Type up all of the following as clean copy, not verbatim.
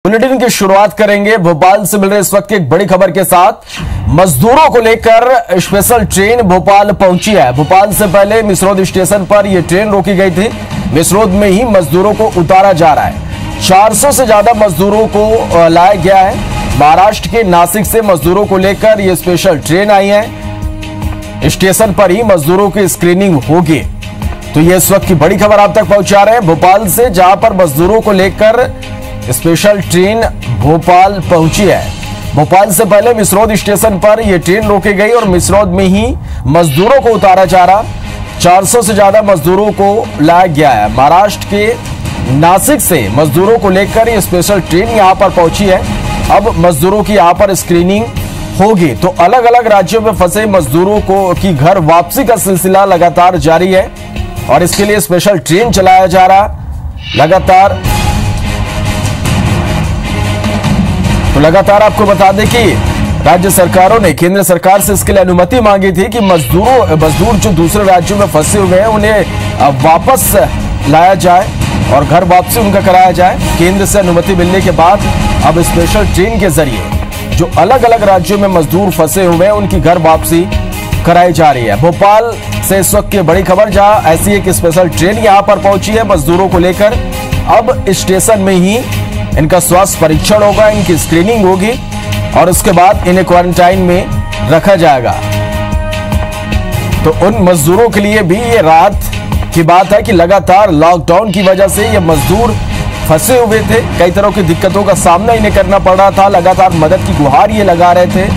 Bulletin की शुरुआत करेंगे भोपाल से मिल रहे इस वक्त की एक बड़ी खबर के साथ। मजदूरों को लेकर स्पेशल ट्रेन भोपाल पहुंची है। भोपाल से पहले मिसरोद स्टेशन पर यह ट्रेन रोकी गई थी। मिसरोद में ही मजदूरों को उतारा जा रहा है। 400 से ज्यादा मजदूरों को लाया गया है। महाराष्ट्र के नासिक से मजदूरों को लेकर यह स्पेशल ट्रेन आई है। स्टेशन पर ही मजदूरों की स्क्रीनिंग होगी। तो यह इस वक्त की बड़ी खबर आप तक पहुंचा रहे हैं भोपाल से, जहां पर मजदूरों को लेकर स्पेशल ट्रेन भोपाल पहुंची है। भोपाल से पहले मिसरोद स्टेशन पर यह ट्रेन रोकी गई और मिसरोद में ही मजदूरों को उतारा जा रहा। 400 से ज्यादा मजदूरों को लाया गया है। महाराष्ट्र के नासिक से मजदूरों को लेकर यह स्पेशल ट्रेन यहां पर पहुंची है। अब मजदूरों की यहां पर स्क्रीनिंग होगी। तो अलग अलग राज्यों में फंसे मजदूरों को की घर वापसी का सिलसिला लगातार जारी है और इसके लिए स्पेशल ट्रेन चलाया जा रहा लगातार आपको बता दें कि राज्य सरकारों ने केंद्र सरकार से इसके लिए अनुमति मांगी थी कि मजदूर जो दूसरे राज्यों में फंसे हुए हैं उन्हें वापस लाया जाए और घर वापसी उनका कराया जाए। केंद्र से अनुमति मिलने के बाद अब स्पेशल ट्रेन के जरिए जो अलग अलग राज्यों में मजदूर फंसे हुए हैं उनकी घर वापसी कराई जा रही है। भोपाल से इस वक्त की बड़ी खबर, जहां ऐसी एक स्पेशल ट्रेन यहां पर पहुंची है मजदूरों को लेकर। अब स्टेशन में ही इनका स्वास्थ्य परीक्षण होगा, इनकी स्क्रीनिंग होगी और उसके बाद इन्हें क्वारंटाइन में रखा जाएगा। तो उन मजदूरों के लिए भी ये राहत की बात है कि लगातार लॉकडाउन की वजह से ये मजदूर फंसे हुए थे। कई तरह की दिक्कतों का सामना इन्हें करना पड़ रहा था। लगातार मदद की गुहार ये लगा रहे थे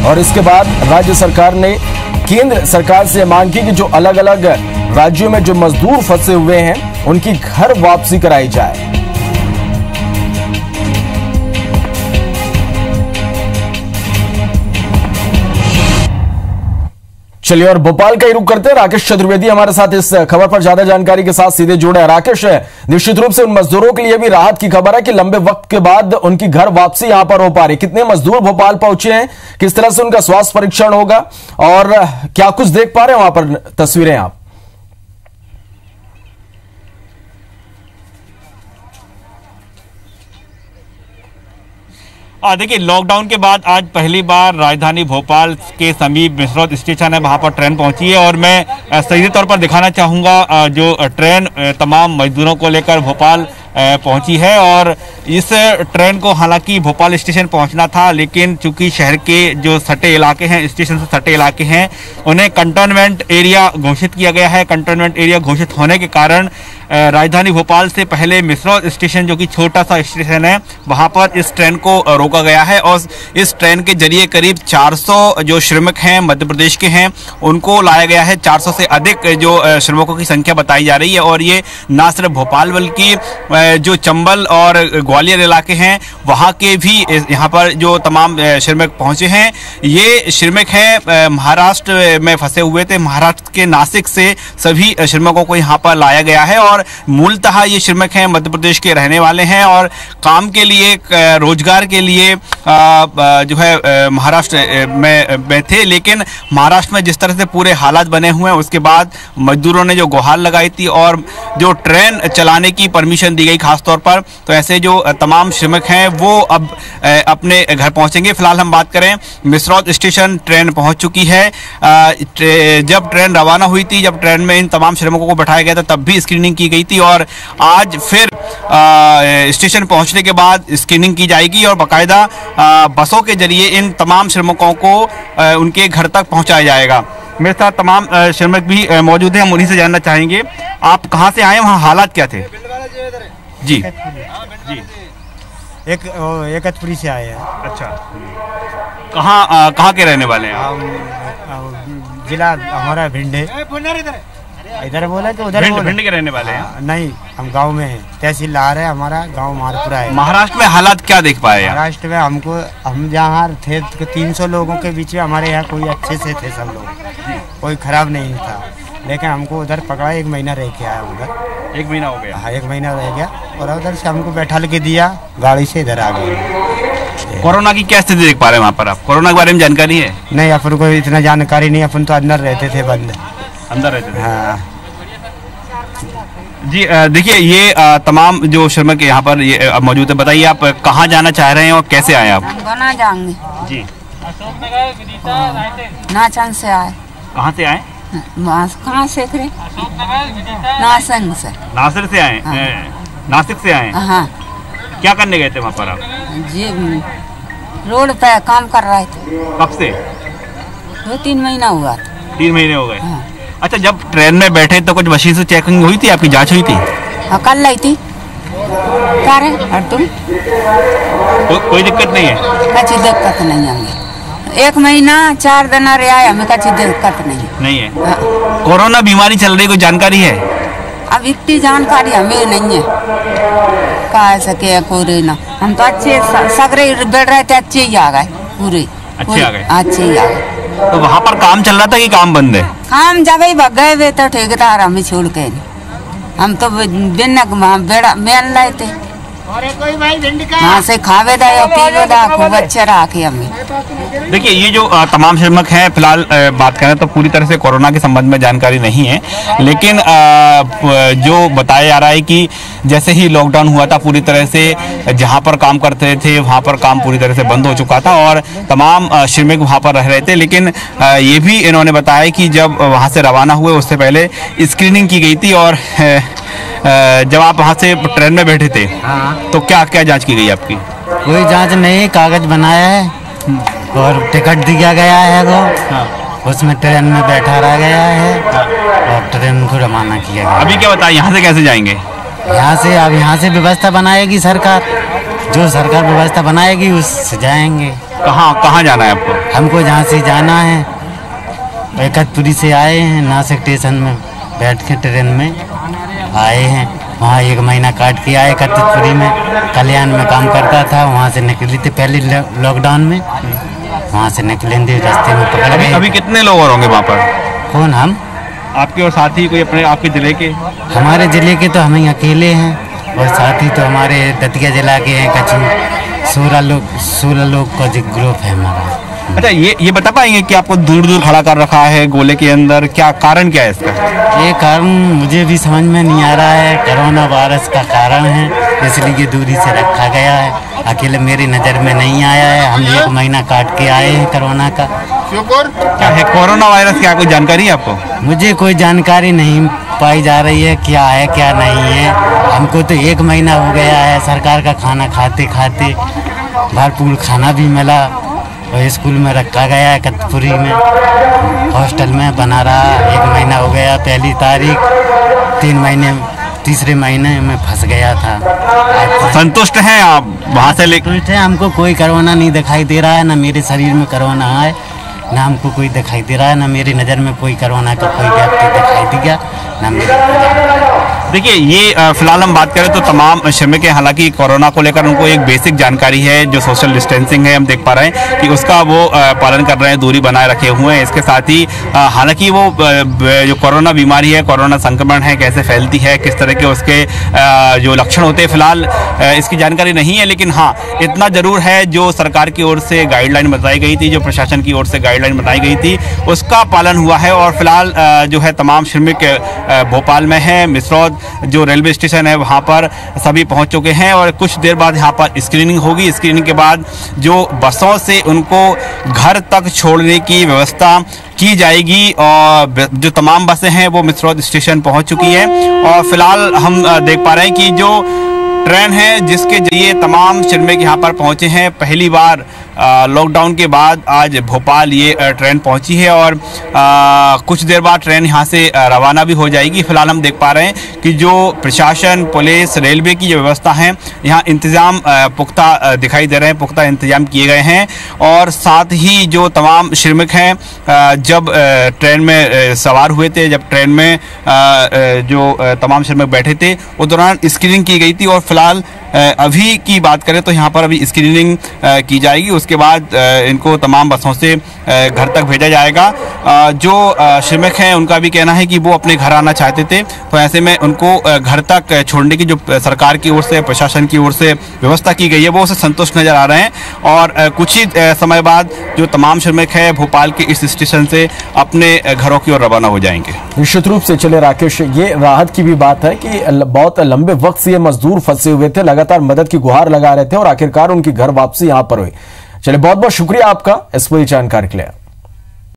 और इसके बाद राज्य सरकार ने केंद्र सरकार से मांग की कि जो अलग अलग राज्यों में जो मजदूर फंसे हुए हैं उनकी घर वापसी कराई जाए। चलिए और भोपाल का ही रुख करते हैं। राकेश चतुर्वेदी हमारे साथ इस खबर पर ज्यादा जानकारी के साथ सीधे जुड़े हैं। राकेश, निश्चित रूप से उन मजदूरों के लिए भी राहत की खबर है कि लंबे वक्त के बाद उनकी घर वापसी यहां पर हो पा रही। कितने मजदूर भोपाल पहुंचे हैं, किस तरह से उनका स्वास्थ्य परीक्षण होगा और क्या कुछ देख पा रहे हैं वहां पर तस्वीरें आप? देखिए, लॉकडाउन के बाद आज पहली बार राजधानी भोपाल के समीप मिसरोद स्टेशन है, वहां पर ट्रेन पहुंची है और मैं सीधे तौर पर दिखाना चाहूंगा जो ट्रेन तमाम मजदूरों को लेकर भोपाल पहुंची है। और इस ट्रेन को हालांकि भोपाल स्टेशन पहुंचना था, लेकिन चूंकि शहर के जो सटे इलाके हैं, स्टेशन से सटे इलाके हैं, उन्हें कंटोनमेंट एरिया घोषित किया गया है। कंटोनमेंट एरिया घोषित होने के कारण राजधानी भोपाल से पहले मिसरोद स्टेशन, जो कि छोटा सा स्टेशन है, वहां पर इस ट्रेन को रोका गया है और इस ट्रेन के जरिए करीब 400 जो श्रमिक हैं मध्य प्रदेश के हैं उनको लाया गया है। 400 से अधिक जो श्रमिकों की संख्या बताई जा रही है और ये ना सिर्फ भोपाल बल्कि जो चंबल और ग्वालियर इलाके हैं वहां के भी यहाँ पर जो तमाम श्रमिक पहुंचे हैं, ये श्रमिक हैं महाराष्ट्र में फंसे हुए थे। महाराष्ट्र के नासिक से सभी श्रमिकों को यहाँ पर लाया गया है और मूलतः ये श्रमिक हैं मध्य प्रदेश के रहने वाले हैं और काम के लिए, रोजगार के लिए जो है महाराष्ट्र में थे। लेकिन महाराष्ट्र में जिस तरह से पूरे हालात बने हुए हैं उसके बाद मजदूरों ने जो गुहार लगाई थी और जो ट्रेन चलाने की परमिशन दी गई खासतौर पर, तो ऐसे जो तमाम श्रमिक हैं वो अब अपने घर पहुंचेंगे। फिलहाल हम बात करें मिसरोद स्टेशन, ट्रेन पहुंच चुकी है। जब ट्रेन रवाना हुई थी, जब ट्रेन में इन तमाम श्रमिकों को बैठाया गया था तब भी स्क्रीनिंग की गई थी और आज फिर स्टेशन पहुंचने के बाद स्क्रीनिंग की जाएगी और बाकायदा बसों के जरिए इन तमाम श्रमिकों को उनके घर तक पहुंचाया जाएगा। मेरे साथ तमाम श्रमिक भी मौजूद हैं, हम उन्हीं से जानना चाहेंगे आप कहां से आए, वहां हालात क्या थे? जी जी, एकतपुरी से आए हैं। अच्छा, कहाँ के रहने वाले हैं? जिला हमारा भिंड है। इधर बोले तो उधर भिंड के रहने वाले हैं? नहीं, हम गांव में हैं। तहसील लार है, हमारा गांव मारपुरा है। महाराष्ट्र में हालात क्या देख पाए? महाराष्ट्र में हम जहाँ थे 300 लोगों के बीच में हमारे यहाँ कोई अच्छे से थे, सब लोग, कोई खराब नहीं था। लेकिन हमको उधर पकड़ा, 1 महीना रह के आया उधर। 1 महीना हो गया? हाँ, 1 महीना रह गया और उधर से हमको बैठा के दिया, गाड़ी से इधर आ गए। कोरोना की क्या स्थिति देख पा रहे हैं वहाँ पर आप? कोरोना के बारे में जानकारी है? नहीं, अपन को इतना जानकारी नहीं, अपन तो अंदर रहते थे, बंद अंदर रहते थे। हाँ। जी देखिए ये तमाम जो श्रमिक यहाँ पर ये मौजूद है, बताइए आप कहाँ जाना चाह रहे हैं और कैसे आए आप? बना जाएंगे जी। नाचन से आए। कहाँ से आए? कहाँ से करे? नासिक से। नासिक से आए? हाँ। नासिक से आए? हाँ। क्या करने गए थे वहाँ पर आप? जी रोड पे काम कर रहे थे। कब से? 2-3 महीना हुआ था। 3 महीने हो गए। हाँ। अच्छा, जब ट्रेन में बैठे तो कुछ मशीन से चेकिंग हुई थी, आपकी जांच हुई थी? हाँ कर ली थी। क्या रे और तुम? कोई दिक्कत नहीं है? कच्ची दिक्कत नहीं हमें। 1 महीना 4 दिन रहे आए, हमें कच्ची दिक्कत नहीं है। हाँ। कोरोना बीमारी चल रही, कोई जानकारी है? अब इतनी जानकारी हमें नहीं है। कह सके कोरोना, हम तो अच्छे सगरे बैठ रहे थे, अच्छे ही आ गए पूरे। अच्छे आ गए? अच्छे ही आ गए। तो वहाँ पर काम चल रहा था कि काम बंद है? हम जब ही भग गए वे तो ठेकेदार हमें छोड़ के नहीं। हम तो बिनक बेड़ा मेल रहे थे, वहाँ से खावे दा पीवे दा खूब अच्छा रखे हमें। देखिए ये जो तमाम श्रमिक हैं, फिलहाल बात करें तो पूरी तरह से कोरोना के संबंध में जानकारी नहीं है, लेकिन जो बताया जा रहा है कि जैसे ही लॉकडाउन हुआ था पूरी तरह से जहां पर काम करते थे वहां पर काम पूरी तरह से बंद हो चुका था और तमाम श्रमिक वहां पर रह रहे थे। लेकिन ये भी इन्होंने बताया कि जब वहां से रवाना हुए उससे पहले स्क्रीनिंग की गई थी और जब आप वहाँ से ट्रेन में बैठे थे तो क्या क्या जांच की गई आपकी? कोई जांच नहीं, कागज बनाया है और टिकट दिया गया है वो। उसमें ट्रेन में बैठा रह गया है और ट्रेन को रवाना किया गया। अभी क्या बताएं, यहाँ से कैसे जाएंगे? यहाँ से अब यहाँ से व्यवस्था बनाएगी सरकार, जो सरकार व्यवस्था बनाएगी उससे जाएंगे। कहाँ जाना है आपको? हमको जहाँ से जाना है, एकतपुरी से आए हैं, नासिक स्टेशन में बैठ के ट्रेन में आए हैं। वहाँ 1 महीना काट के आए एकतपुरी में, कल्याण में काम करता था, वहाँ से निकली थी पहले लॉकडाउन में, वहाँ से निकलेंगे रास्ते में पकड़ गए। अभी कितने लोग और होंगे वहाँ पर? कौन? हम आपके और साथी कोई अपने आपके जिले के? हमारे जिले के तो हम अकेले हैं और साथी तो हमारे दतिया जिला के हैं, कछु 16 लोग का ग्रुप है हमारा। अच्छा, ये बता पाएंगे कि आपको दूर दूर खड़ा कर रखा है गोले के अंदर, क्या कारण क्या है इसका? ये कारण मुझे भी समझ में नहीं आ रहा है, कोरोना वायरस का कारण है, इसलिए दूरी से रखा गया है। अकेले मेरी नज़र में नहीं आया है, हम 1 महीना काट के आए हैं कोरोना का। क्या है कोरोना वायरस, क्या कोई जानकारी है आपको? मुझे कोई जानकारी नहीं पाई जा रही है, क्या है क्या नहीं है। हमको तो 1 महीना हो गया है सरकार का खाना खाते खाते, भरपूर खाना भी मिला और स्कूल में रखा गया है एकतपुरी में, हॉस्टल में बना रहा। 1 महीना हो गया, पहली तारीख 3 महीने, तीसरे महीने में फंस गया था। संतुष्ट हैं आप वहाँ से? लेकर हमको कोई कोरोना नहीं दिखाई दे रहा है, ना मेरे शरीर में कोरोना है, ना हमको कोई दिखाई दे रहा है, ना मेरी नज़र में कोई कोरोना का कोई व्यक्ति दिखाई दिया, ना मेरे। देखिए ये फिलहाल हम बात करें तो तमाम श्रमिक हैं, हालांकि कोरोना को लेकर उनको एक बेसिक जानकारी है, जो सोशल डिस्टेंसिंग है हम देख पा रहे हैं कि उसका वो पालन कर रहे हैं, दूरी बनाए रखे हुए हैं। इसके साथ ही हालांकि वो जो कोरोना बीमारी है, कोरोना संक्रमण है, कैसे फैलती है, किस तरह के उसके जो लक्षण होते हैं, फिलहाल इसकी जानकारी नहीं है। लेकिन हाँ, इतना ज़रूर है जो सरकार की ओर से गाइडलाइन बताई गई थी, जो प्रशासन की ओर से गाइडलाइन बताई गई थी, उसका पालन हुआ है। और फिलहाल जो है तमाम श्रमिक भोपाल में है, मिसरौद जो रेलवे स्टेशन है वहाँ पर सभी पहुँच चुके हैं और कुछ देर बाद यहाँ पर स्क्रीनिंग होगी। स्क्रीनिंग के बाद जो बसों से उनको घर तक छोड़ने की व्यवस्था की जाएगी और जो तमाम बसें हैं वो मिसरौद स्टेशन पहुँच चुकी है। और फिलहाल हम देख पा रहे हैं कि जो ट्रेन है जिसके जरिए तमाम श्रमिक यहाँ पर पहुँचे हैं, पहली बार लॉकडाउन के बाद आज भोपाल ये ट्रेन पहुंची है और कुछ देर बाद ट्रेन यहाँ से रवाना भी हो जाएगी। फिलहाल हम देख पा रहे हैं कि जो प्रशासन, पुलिस, रेलवे की जो व्यवस्था है, यहाँ इंतज़ाम पुख्ता दिखाई दे रहे हैं, पुख्ता इंतजाम किए गए हैं। और साथ ही जो तमाम श्रमिक हैं जब ट्रेन में सवार हुए थे, जब ट्रेन में जो तमाम श्रमिक बैठे थे, उस दौरान स्क्रीनिंग की गई थी। और फिलहाल अभी की बात करें तो यहाँ पर अभी स्क्रीनिंग की जाएगी, उसके बाद इनको तमाम बसों से घर तक भेजा जाएगा। जो श्रमिक हैं उनका भी कहना है कि वो अपने घर आना चाहते थे, तो ऐसे में उनको घर तक छोड़ने की जो सरकार की ओर से, प्रशासन की ओर से व्यवस्था की गई है, वो उससे संतुष्ट नज़र आ रहे हैं। और कुछ ही समय बाद जो तमाम श्रमिक है भोपाल के इस स्टेशन से अपने घरों की ओर रवाना हो जाएंगे। निश्चित रूप से चले राकेश, ये राहत की भी बात है कि बहुत लंबे वक्त से ये मजदूर फंसे हुए थे, लगातार मदद की गुहार लगा रहे थे और आखिरकार उनकी घर वापसी यहां पर हुई। चलिए, बहुत बहुत शुक्रिया आपका इस पूरी जानकारी के लिए।